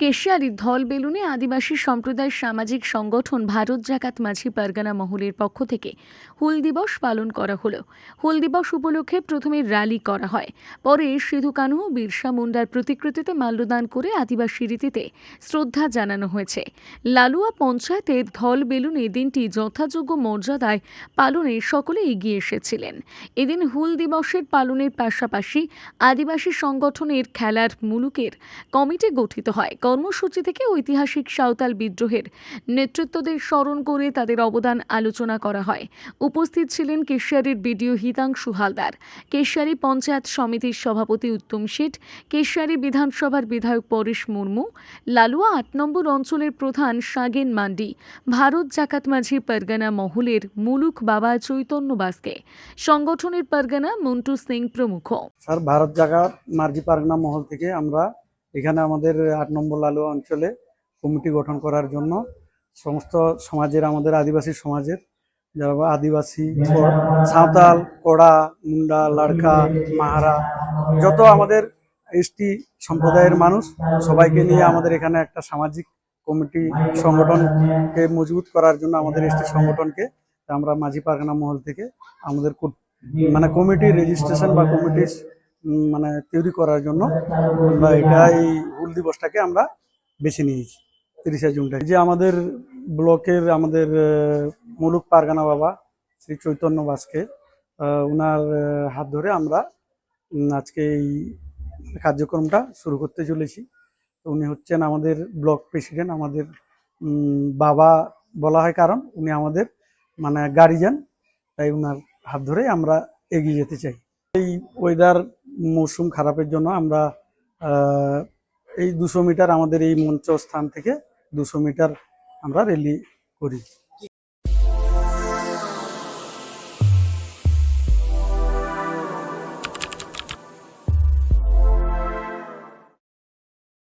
কেশিয়ারির ধলবেলুনে আদিবাসী সম্প্রদায়ের সামাজিক সংগঠন ভারত জাকাত মাঝি পারগানা মহলের পক্ষ থেকে হুল দিবস পালন করা হলো। হুল দিবস উপলক্ষে প্রথমে র্যালি করা হয়, পরে সিধু কানহু ও বিরসা মুন্ডার প্রতিকৃতিতে মাল্যদান করে আদিবাসী রীতিতে শ্রদ্ধা জানানো হয়েছে। লালুয়া পঞ্চায়েতের ধলবেলুনে দিনটি যথাযোগ্য মর্যাদায় পালনে সকলে এগিয়ে এসেছিলেন। এদিন হুল দিবসের পালনের পাশাপাশি আদিবাসী সংগঠনের খেলার মুলুকের কমিটি গঠিত হয়। কর্মসূচি থেকে ঐতিহাসিক সাঁওতাল বিদ্রোহের নেতৃত্বদের স্মরণ করে তাদের অবদান আলোচনা করা হয়। উপস্থিত ছিলেন কেশিয়ারির বিডিও হিতাংশু হালদার, কেশিয়ারি পঞ্চায়েত সমিতির সভাপতি উত্তম শেঠ, কেশিয়ারি বিধানসভার বিধায়ক পরেশ মুর্মু, লালুয়া ৮ নম্বর অঞ্চলের প্রধান সাগেন মান্ডি, ভারত জাকাত মাঝি পারগানা মহলের মুলুক বাবা চৈতন্য বাসকে, সংগঠনের পারগানা মন্টু সিং প্রমুখ। স্যার, ভারত জাকাত মাঝি পারগানা মহল থেকে আমরা এখানে আমাদের ৮ নম্বর লালুয়া অঞ্চলে কমিটি গঠন করার জন্য সমস্ত সমাজের, আমাদের আদিবাসী সমাজের যারা আদিবাসী, সাঁওতাল, কোড়া, মুন্ডা, লাড়কা, মাহারা, যত আমাদের এসটি সম্প্রদায়ের মানুষ সবাইকে নিয়ে আমাদের এখানে একটা সামাজিক কমিটি সংগঠনকে মজবুত করার জন্য আমাদের এসটি সংগঠনকে আমরা মাঝি পারগানা মহল থেকে আমাদের মানে কমিটি রেজিস্ট্রেশন বা কমিটি মানে তৈরি করার জন্য আমরা এই হুল দিবসটাকে আমরা বেছে নিয়েছি 30শে জুনটাকে। যে আমাদের ব্লকের আমাদের মুলুক পারগানা বাবা শ্রী চৈতন্য বাসকে, ওনার হাত ধরে আমরা আজকে এই কার্যক্রমটা শুরু করতে চলেছি। উনি হচ্ছেন আমাদের ব্লক প্রেসিডেন্ট, আমাদের বাবা বলা হয় কারণ উনি আমাদের মানে গার্জিয়ান, তাই ওনার হাত ধরে আমরা এগিয়ে যেতে চাই। এই ওয়েদার মৌসুম খারাপের জন্য আমরা এই 200 মিটার আমাদের এই মঞ্চ স্থান থেকে 200 মিটার আমরা র্যালি করি।